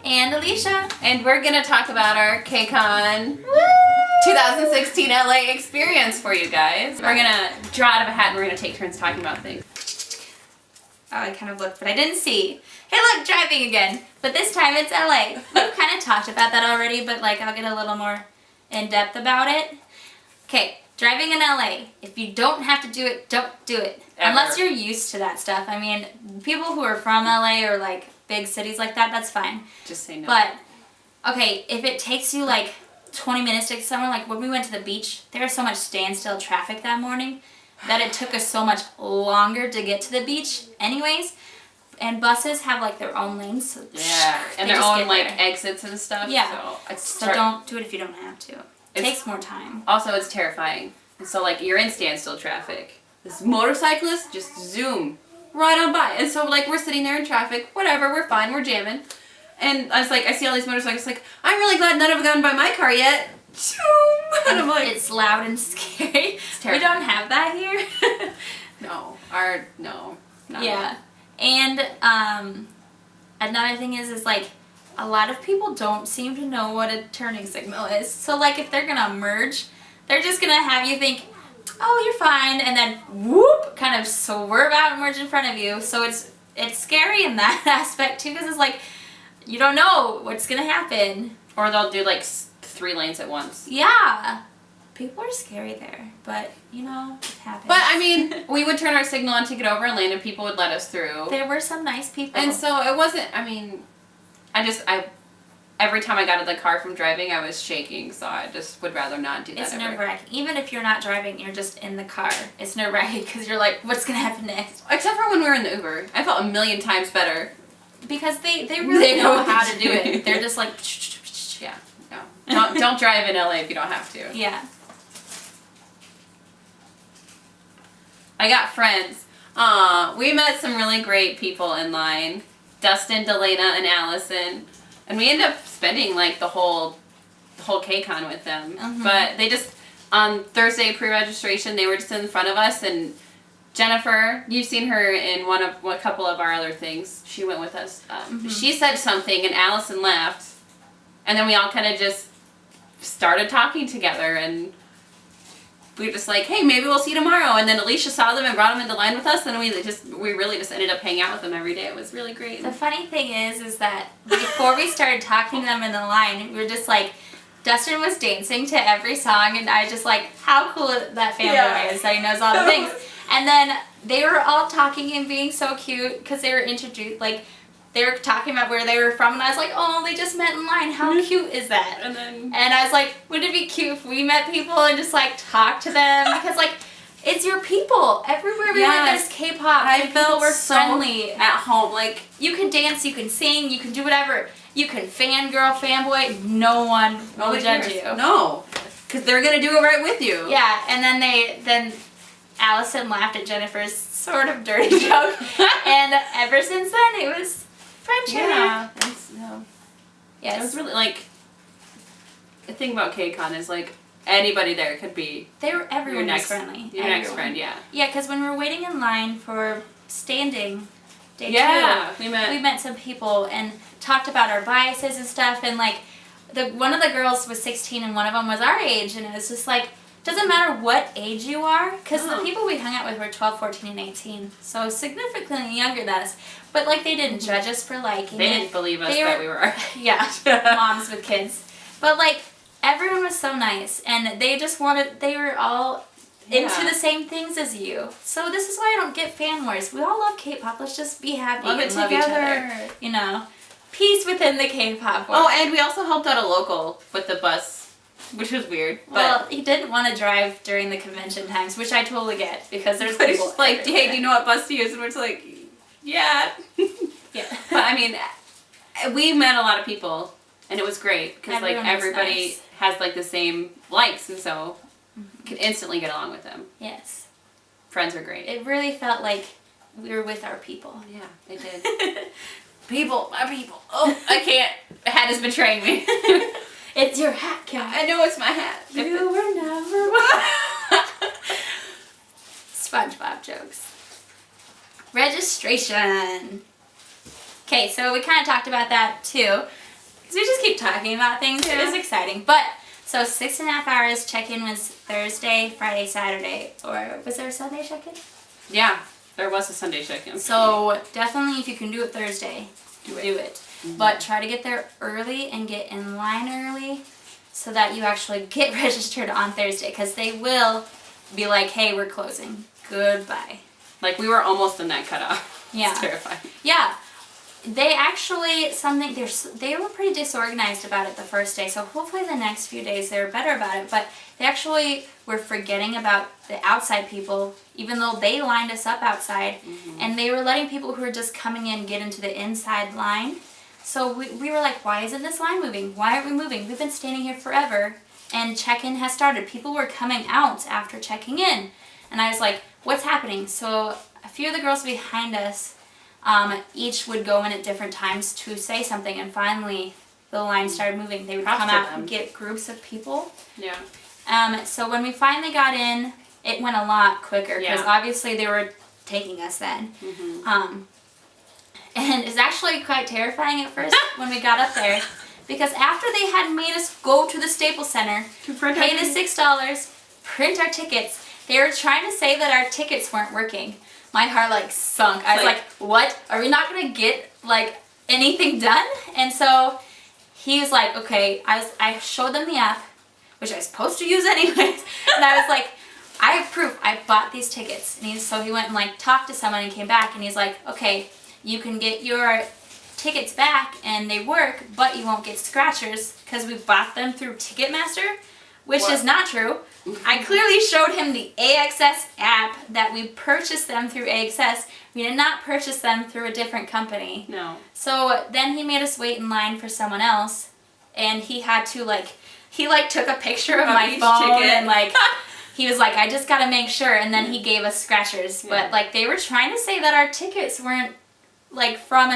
And Alicia. And we're going to talk about our KCON 2016 LA experience for you guys. We're going to draw out of a hat and we're going to take turns talking about things. Oh, I kind of looked, but I didn't see. Hey, look, driving again. But this time it's LA. We've kind of talked about that already, but like I'll get a little more in-depth about it. Okay, driving in LA. If you don't have to do it, don't do it. Ever. Unless you're used to that stuff. I mean, people who are from LA or like big cities like that, that's fine. Just say no. But, okay, if it takes you like 20 minutes to get somewhere, like when we went to the beach, there was so much standstill traffic that morning that it took us so much longer to get to the beach anyways. And buses have like their own lanes. So yeah, and their own like exits and stuff. Yeah. So don't do it if you don't have to. It takes more time. Also, it's terrifying. And so like you're in standstill traffic. This motorcyclist just zoom right on by. And so like we're sitting there in traffic, whatever, we're fine, we're jamming. And I was like, I see all these motorcyclists like, I'm really glad none of them gotten by my car yet. And I'm like, it's loud and scary. It's terrifying. We don't have that here. No. Not yeah. And another thing is like a lot of people don't seem to know what a turning signal is. So like if they're gonna merge, they're just gonna have you think, oh, you're fine, and then whoop, kind of swerve out and merge in front of you. So it's scary in that aspect too, because it's like you don't know what's gonna happen. Or they'll do like 3 lanes at once. Yeah. People are scary there, but you know, it happens. But I mean, we would turn our signal on to get over a lane and people would let us through. There were some nice people. And so it wasn't, I mean, every time I got in the car from driving, I was shaking, so I just would rather not do that. It's nerve-wracking. Even if you're not driving, you're just in the car. It's nerve-wracking because you're like, what's going to happen next? Except for when we were in the Uber. I felt a million times better. Because they really know how to do it. They're just like, yeah, no. Don't drive in LA if you don't have to. Yeah. I got friends. We met some really great people in line. Dustin, Delana, and Allison. And we ended up spending like the whole KCON with them. Mm-hmm. But they just, on Thursday pre-registration, they were just in front of us. And Jennifer, you've seen her in a couple of our other things. She went with us. She said something and Allison laughed. And then we all kind of just started talking together. And we were just like, hey, maybe we'll see you tomorrow. And then Alicia saw them and brought them into line with us, and we really just ended up hanging out with them every day. It was really great. The funny thing is that before we started talking to them in the line, we were just like, Dustin was dancing to every song, and I was just like, how cool that fanboy is that he knows all the things. And then they were all talking and being so cute because they were introduced, like, they were talking about where they were from, and I was like, oh, they just met in line. How cute is that? And I was like, wouldn't it be cute if we met people and just, like, talk to them? Because, like, it's your people. Everywhere we went, there's K-pop. I felt we're so friendly. at home. Like, you can dance, you can sing, you can do whatever. You can fangirl, fanboy. No one will judge you. No. Because they're going to do it right with you. Yeah, and then Allison laughed at Jennifer's sort of dirty joke. And ever since then, it was friendship. Yeah. Yes. It was really, like, the thing about KCON is, like, anybody there could be everyone was friendly. Your next friend, yeah. Yeah, because when we were waiting in line for standing day 2, we met some people and talked about our biases and stuff, and, like, one of the girls was 16 and one of them was our age, and it was just like, doesn't matter what age you are, because the people we hung out with were 12, 14, and 18, so significantly younger than us. But, like, they didn't judge us for liking They didn't believe us that we were. Yeah, moms with kids. But, like, everyone was so nice, and they were all into the same things as you. So this is why I don't get fan wars. We all love K-pop. Let's just be happy and love each other. You know, peace within the K-pop world. Oh, and we also helped out a local with the bus, which was weird. Well, he didn't want to drive during the convention times, which I totally get, because there's people like, hey, do you know what bus to use? And we're just like, yeah. Yeah. But I mean, we met a lot of people, and it was great because like everybody has like the same likes, and so you can instantly get along with them. Yes. Friends are great. It really felt like we were with our people. Yeah, it did. People, my people. Oh, I can't. The hat is betraying me. It's your hat, Kim. I know it's my hat. You were never one. SpongeBob jokes. Registration. Okay, so we kind of talked about that too. Because we just keep talking about things. It was exciting. But, so 6.5 hours. Check-in was Thursday, Friday, Saturday. Or was there a Sunday check-in? Yeah, there was a Sunday check-in. So definitely if you can do it Thursday, do it. But try to get there early and get in line early so that you actually get registered on Thursday. Because they will be like, hey, we're closing. Goodbye. Like, we were almost in that cutoff. Yeah. It's terrifying. Yeah. They actually, they were pretty disorganized about it the first day, so hopefully the next few days they're better about it, but they actually were forgetting about the outside people, even though they lined us up outside, and they were letting people who were just coming in get into the inside line. So we were like, why isn't this line moving? Why aren't we moving? We've been standing here forever, and check-in has started. People were coming out after checking in, and I was like, what's happening? So a few of the girls behind us, each would go in at different times to say something, and finally the line started moving. They would come out and get groups of people. Yeah. So when we finally got in, it went a lot quicker because obviously they were taking us then. And it's actually quite terrifying at first when we got up there, because after they had made us go to the Staples Center, pay the $6, print our tickets, they were trying to say that our tickets weren't working. My heart like sunk. I was like, what? Are we not gonna get like anything done? And so he was like, okay. I showed them the app, which I was supposed to use anyways, and I was like, I have proof. I bought these tickets. And so he went and like talked to someone and came back, and he's like, okay, you can get your tickets back and they work, but you won't get scratchers because we bought them through Ticketmaster, which is not true. I clearly showed him the AXS app that we purchased them through AXS. We did not purchase them through a different company. No. So then he made us wait in line for someone else, and he had to he took a picture of my phone ticket. And he was like, I just gotta make sure, and then he gave us scratchers. But they were trying to say that our tickets weren't from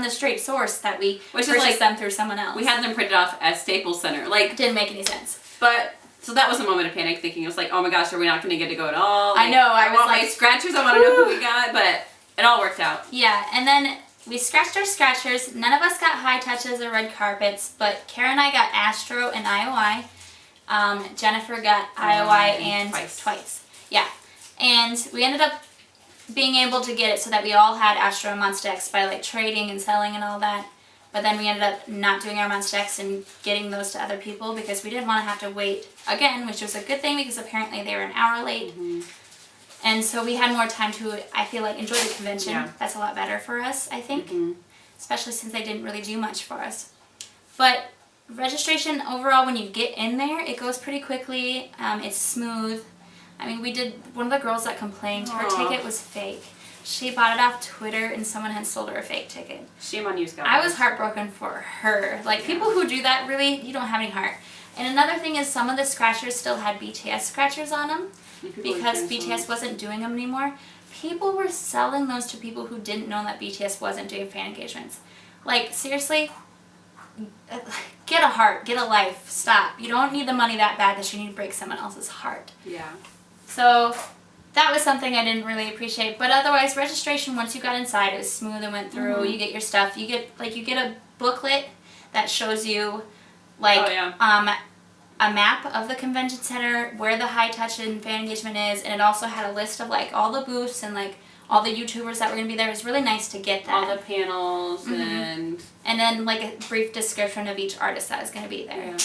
the straight source, that we purchased them through someone else. We had them printed off at Staples Center. Didn't make any sense. But so that was a moment of panic, thinking it was like, oh my gosh, are we not going to get to go at all? I know. I want my scratchers. I want to know who we got, but it all worked out. Yeah, and then we scratched our scratchers. None of us got high touches or red carpets, but Kara and I got Astro and IOI. Jennifer got IOI and twice. Yeah, and we ended up being able to get it so that we all had Astro and Monster X by trading and selling and all that. But then we ended up not doing our Monster X and getting those to other people because we didn't want to have to wait again, which was a good thing because apparently they were an hour late. And so we had more time to, I feel like, enjoy the convention. Yeah. That's a lot better for us, I think. Especially since they didn't really do much for us. But registration overall, when you get in there, it goes pretty quickly. It's smooth. I mean, we did, one of the girls that complained, her ticket was fake. She bought it off Twitter and someone had sold her a fake ticket. Shame on you, Scott. I was heartbroken for her. People who do that, really, you don't have any heart. And another thing is some of the scratchers still had BTS scratchers on them because BTS wasn't doing them anymore. People were selling those to people who didn't know that BTS wasn't doing fan engagements. Seriously, get a heart, get a life, stop. You don't need the money that bad that you need to break someone else's heart. Yeah. So that was something I didn't really appreciate. But otherwise, registration, once you got inside, it was smooth and went through. You get your stuff. You get a booklet that shows you a map of the convention center, where the high touch and fan engagement is, and it also had a list of all the booths and all the YouTubers that were gonna be there. It was really nice to get that. All the panels and then a brief description of each artist that was gonna be there. Yeah.